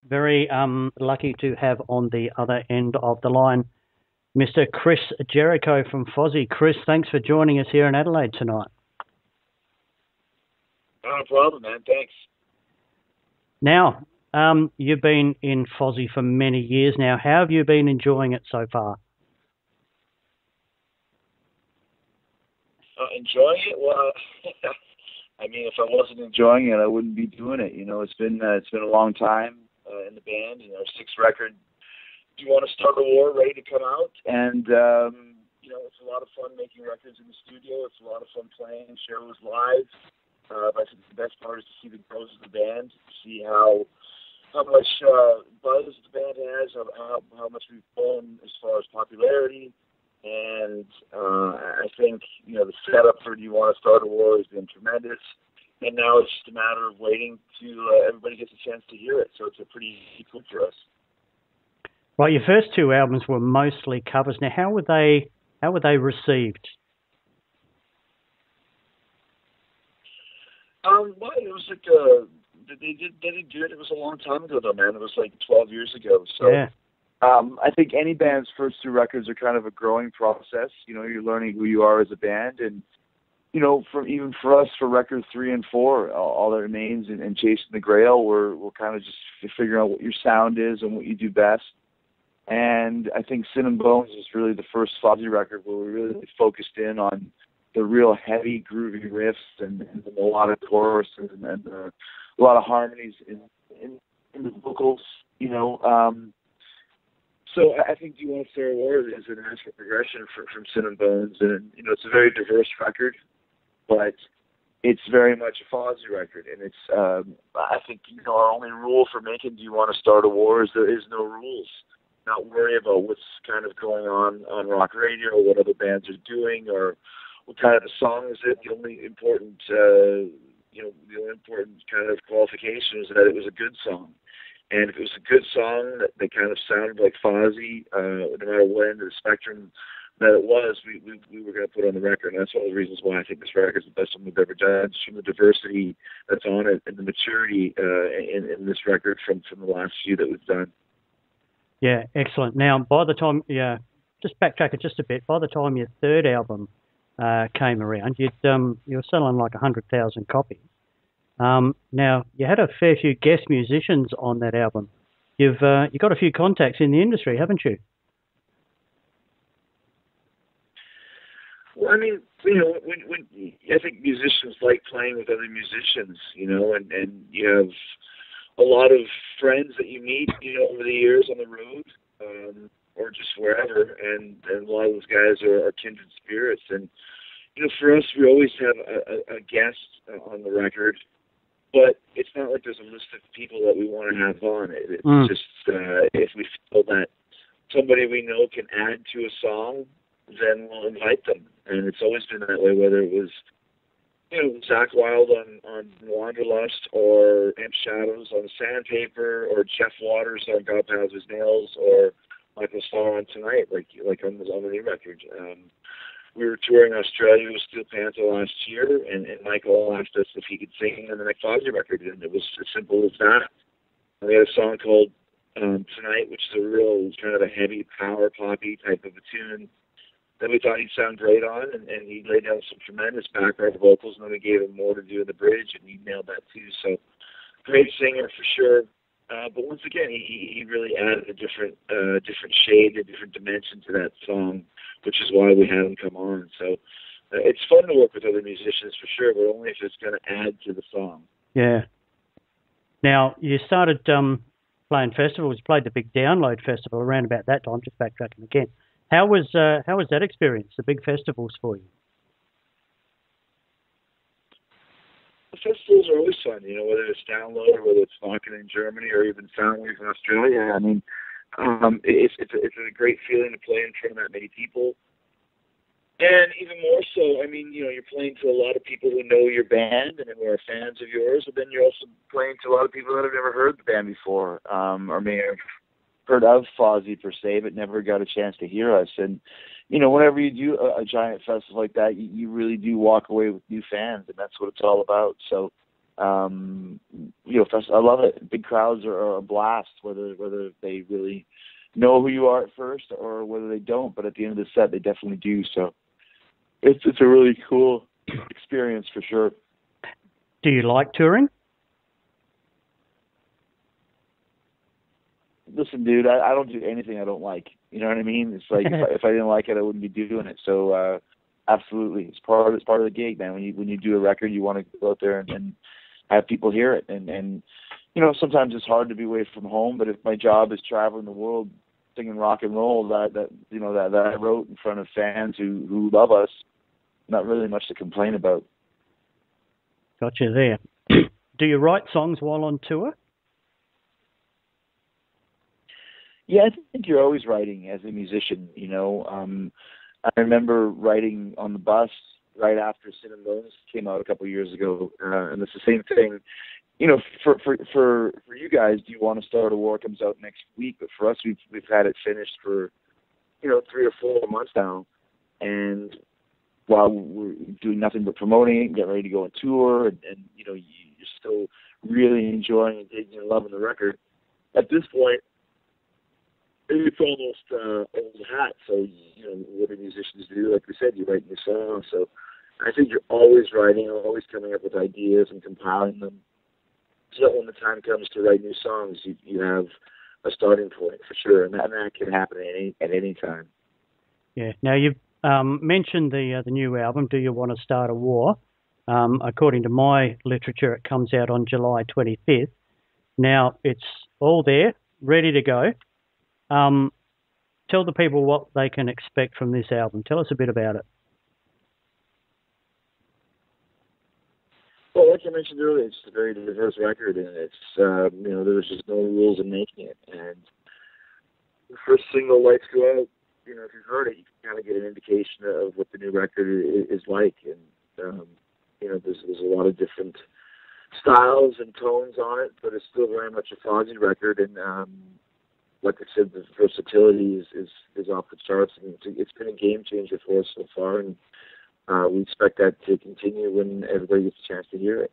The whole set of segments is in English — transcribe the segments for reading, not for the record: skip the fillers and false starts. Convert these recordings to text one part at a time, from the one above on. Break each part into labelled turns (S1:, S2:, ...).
S1: very lucky to have on the other end of the line Mr. Chris Jericho from Fozzy. Chris, thanks for joining us here in Adelaide tonight.
S2: Not a problem, man. Thanks.
S1: Now, you've been in Fozzy for many years now. How have you been enjoying it so far?
S2: Enjoying it? Well, I mean, if I wasn't enjoying it, I wouldn't be doing it. You know, it's been a long time in the band. You know, sixth record. Do you want to start a war ready to come out? And you know, it's a lot of fun making records in the studio. It's a lot of fun playing shows live. But I think the best part is to see the growth of the band, see how much buzz the band has, how much we've grown as far as popularity. And I think, you know, the setup for Do You Want to Start a War has been tremendous. And now it's just a matter of waiting to everybody gets a chance to hear it. So it's a pretty easy coup for us.
S1: Right, your first two albums were mostly covers. Now, how were they received?
S2: Well, it was like they did do it. It was a long time ago, though, man. It was like 12 years ago. So.
S1: Yeah.
S2: I think any band's first two records are kind of a growing process. You know, you're learning who you are as a band, and you know, even for us, for records 3 and 4, all that remains and Chasing the Grail, we're kind of just figuring out what your sound is and what you do best. And I think Sin and Bones is really the first Fozzy record where we really focused in on the real heavy, groovy riffs and the melodic choruses and a lot of harmonies in the vocals. You know. So I think Do You Want to Start a War is a natural progression from Sin and Bones, and you know, it's a very diverse record, but it's very much a Fozzy record, and it's I think, you know, our only rule for making Do You Want to Start a War is there is no rules. Not worry about what's kind of going on rock radio, or what other bands are doing, or what kind of a song is it. The only important kind of qualification is that it was a good song. And if it was a good song that kind of sounded like Fozzy, no matter what end of the spectrum that it was, we were going to put on the record. And that's one of the reasons why I think this record is the best one we've ever done, just from the diversity that's on it and the maturity in this record from the last few that we've done.
S1: Yeah, excellent. Now, by the time, just backtrack it just a bit. By the time your third album came around, you were selling like 100,000 copies. Now, you had a fair few guest musicians on that album. You've got a few contacts in the industry, haven't you?
S2: Well, I mean, you know, when I think musicians like playing with other musicians, you know, and you have a lot of friends that you meet, you know, over the years on the road, or just wherever, and a lot of those guys are kindred spirits. And, you know, for us, we always have a guest on the record. But it's not like there's a list of people that we want to have on. It's just if we feel that somebody we know can add to a song, then we'll invite them. And it's always been that way, whether it was, you know, Zach Wilde on Wanderlust, or Imp Shadows on Sandpaper, or Jeff Waters on God Pounds His Nails, or Michael Starr on Tonight, like on the new record. We were touring Australia with Steel Panther last year, and Michael asked us if he could sing in the next Fozzy record, and it was as simple as that. And we had a song called Tonight, which is a real kind of a heavy power poppy type of a tune that we thought he'd sound great on, and he laid down some tremendous background vocals, and then we gave him more to do in the bridge, and he nailed that too. So great singer for sure. But once again, he really added a different shade, a different dimension to that song, which is why we had him come on. So it's fun to work with other musicians for sure, but only if it's going to add to the song.
S1: Yeah. Now, you started playing festivals. You played the big Download Festival around about that time, just backtracking again. How was that experience, the big festivals for you?
S2: The festivals are always fun, you know, whether it's Download or whether it's Wacken in Germany or even Soundwave in Australia. I mean, it's a great feeling to play in front of that many people. And even more so, I mean, you know, you're playing to a lot of people who know your band and who are fans of yours, but then you're also playing to a lot of people that have never heard the band before, or may have heard of Fozzy per se, but never got a chance to hear us. And, you know, whenever you do a giant festival like that, you really do walk away with new fans, and that's what it's all about. So I love it. Big crowds are a blast, whether they really know who you are at first or whether they don't. But at the end of the set, they definitely do. So it's a really cool experience for sure.
S1: Do you like touring?
S2: Listen, dude, I don't do anything I don't like. You know what I mean? It's like if I didn't like it, I wouldn't be doing it. So absolutely, it's part of the gig, man. When you do a record, you want to go out there and have people hear it. And sometimes it's hard to be away from home. But if my job is traveling the world singing rock and roll that I wrote in front of fans who love us, not really much to complain about.
S1: Gotcha there. Do you write songs while on tour?
S2: Yeah, I think you're always writing as a musician. I remember writing on the bus right after Sin and Bones came out a couple of years ago, and it's the same thing. For you guys, Do You Want to Start a War comes out next week, but for us, we've had it finished for 3 or 4 months now, and while we're doing nothing but promoting it, getting ready to go on tour, and you're still really enjoying and digging and loving the record. At this point, it's almost old hat. So what do musicians do? Like we said, you write new songs. So I think you're always writing, always coming up with ideas and compiling them, so that when the time comes to write new songs, you have a starting point for sure, and that can happen at any time.
S1: Yeah. Now you've mentioned the new album, Do You Want to Start a War? According to my literature, it comes out on July 25th. Now it's all there, ready to go. Tell the people what they can expect from this album. Tell us a bit about it.
S2: Well, like I mentioned earlier, it's a very diverse record, and it's there was just no rules in making it. And the first single, "Lights Go Out," if you've heard it, you can kind of get an indication of what the new record is like. And there's a lot of different styles and tones on it, but it's still very much a Fozzy record. And like I said, the versatility is off the charts, and it's been a game changer for us so far, and we expect that to continue when everybody gets a chance to hear it.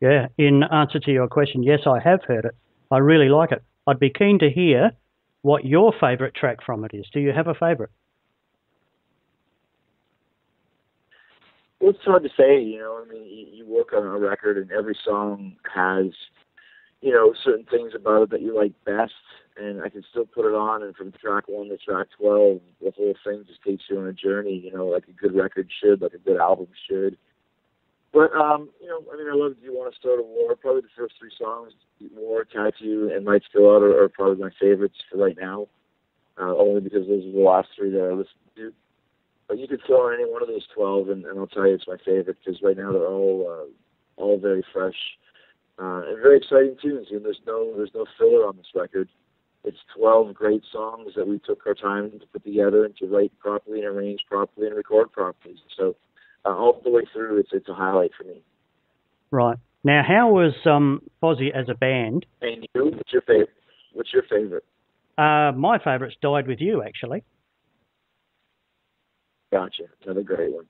S1: Yeah, in answer to your question, yes, I have heard it. I really like it. I'd be keen to hear what your favourite track from it is. Do you have a favourite?
S2: Well, it's hard to say, you work on a record and every song has, certain things about it that you like best, and I can still put it on, and from track 1 to track 12, the whole thing just takes you on a journey, like a good record should, like a good album should. But, I love Do You Want to Start a War? Probably the first 3 songs, War, Tattoo, and Lights Go Out, are probably my favorites for right now, only because those are the last 3 that I listened to. But you could throw in any one of those 12, and I'll tell you it's my favorite, because right now they're all very fresh. And very exciting tunes. And there's no filler on this record. It's 12 great songs that we took our time to put together and to write properly and arrange properly and record properly. So all the way through, it's a highlight for me.
S1: Right. Now, how was Fozzy as a band?
S2: And you? What's your favorite?
S1: My favourite's Died With You, actually.
S2: Gotcha. Another great one.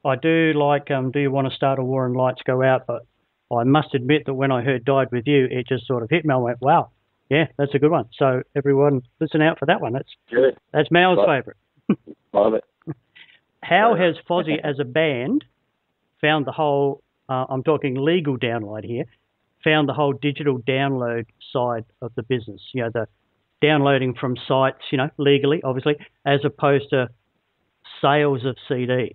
S1: I do like Do You Want to Start a War and Lights Go Out, but I must admit that when I heard Died With You, it just sort of hit me. I went, wow, yeah, that's a good one. So everyone, listen out for that one. That's
S2: good.
S1: That's Mal's favourite.
S2: Love it.
S1: How has Fozzy as a band found the whole, I'm talking legal download here, found the whole digital download side of the business? The downloading from sites, legally, obviously, as opposed to sales of CDs.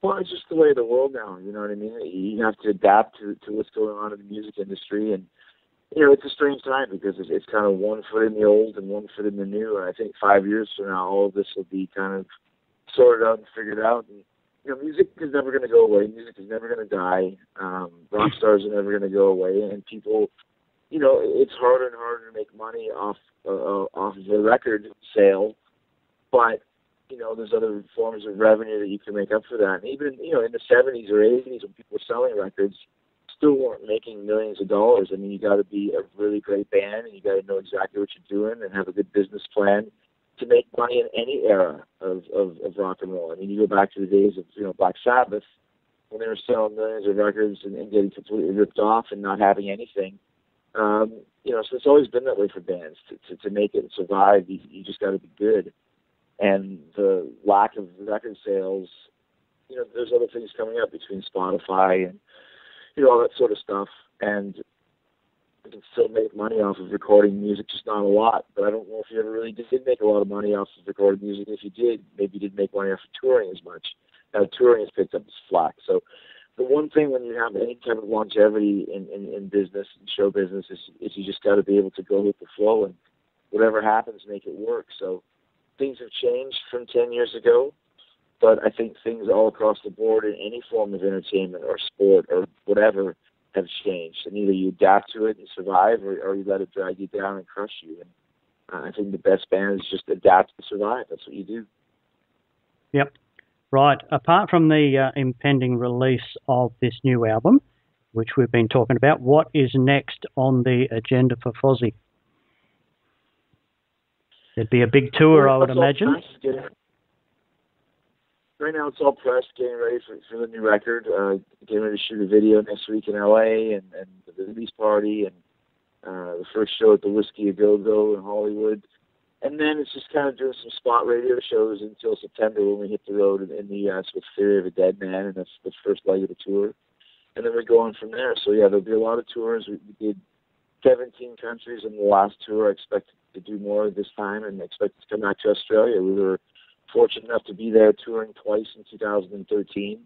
S2: Well, it's just the way of the world now, you know what I mean? You have to adapt to what's going on in the music industry, and, it's a strange time because it's kind of one foot in the old and one foot in the new, and I think 5 years from now, all of this will be kind of sorted out and figured out, and, music is never going to go away. Music is never going to die. Rock stars are never going to go away, and people, it's harder and harder to make money off the record sale, but there's other forms of revenue that you can make up for that. And even, in the 70s or 80s when people were selling records, still weren't making millions of dollars. I mean, you got to be a really great band, and you got to know exactly what you're doing and have a good business plan to make money in any era of rock and roll. I mean, you go back to the days of, you know, Black Sabbath, when they were selling millions of records and getting completely ripped off and not having anything. You know, so it's always been that way for bands. To make it and survive, you just got to be good. And the lack of record sales, you know, there's other things coming up between Spotify and, you know, all that sort of stuff. And you can still make money off of recording music, just not a lot. But I don't know if you ever really did make a lot of money off of recording music. If you did, maybe you didn't make money off of touring as much. Now, touring has picked up its slack. So the one thing when you have any kind of longevity in business and show business is you just got to be able to go with the flow, and whatever happens, make it work. So things have changed from 10 years ago, but I think things all across the board in any form of entertainment or sport or whatever have changed. And either you adapt to it and survive, or you let it drag you down and crush you. And I think the best bands just adapt and survive. That's what you do.
S1: Yep. Right. Apart from the impending release of this new album, which we've been talking about, what is next on the agenda for Fozzy? There'd be a big tour, I would imagine.
S2: Right now it's all press, getting ready for the new record, getting ready to shoot a video next week in LA, and the release party, and the first show at the Whiskey A Go-Go in Hollywood. And then it's just kind of doing some spot radio shows until September when we hit the road in the U.S. with Theory of a Dead Man, and that's the first leg of the tour. And then we go on from there. So, yeah, there'll be a lot of tours. We did 17 countries in the last tour. I expect to do more this time, and I expect to come back to Australia. We were fortunate enough to be there touring twice in 2013.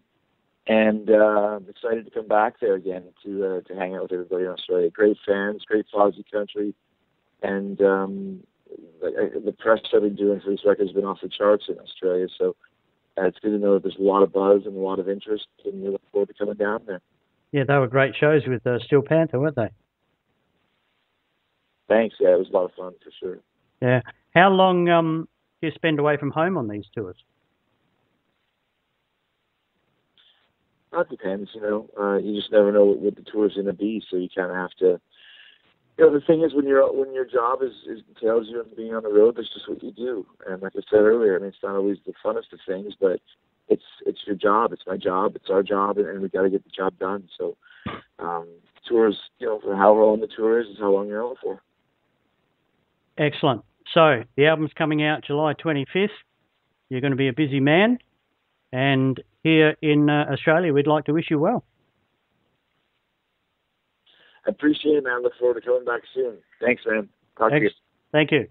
S2: And I'm excited to come back there again to hang out with everybody in Australia. Great fans, great Fozzy country, and the press I've been doing for this record has been off the charts in Australia, so it's good to know that there's a lot of buzz and a lot of interest, and we look forward to coming down there. Yeah,
S1: they were great shows with Steel Panther, weren't they?
S2: Thanks, yeah, it was a lot of fun for sure.
S1: Yeah. How long do you spend away from home on these tours?
S2: That depends, you know. You just never know what the tour's going to be, so you kind of have to. You know, the thing is, when your job entails you being on the road, that's just what you do. And like I said earlier, I mean, it's not always the funnest of things, but it's your job, it's my job, it's our job, and we got to get the job done. So tours, you know, for however long the tour is how long you're out for.
S1: Excellent. So the album's coming out July 25th. You're going to be a busy man, and here in Australia, we'd like to wish you well.
S2: I appreciate it, man. I look forward to coming back soon. Thanks, man. Talk to you.
S1: Thank you.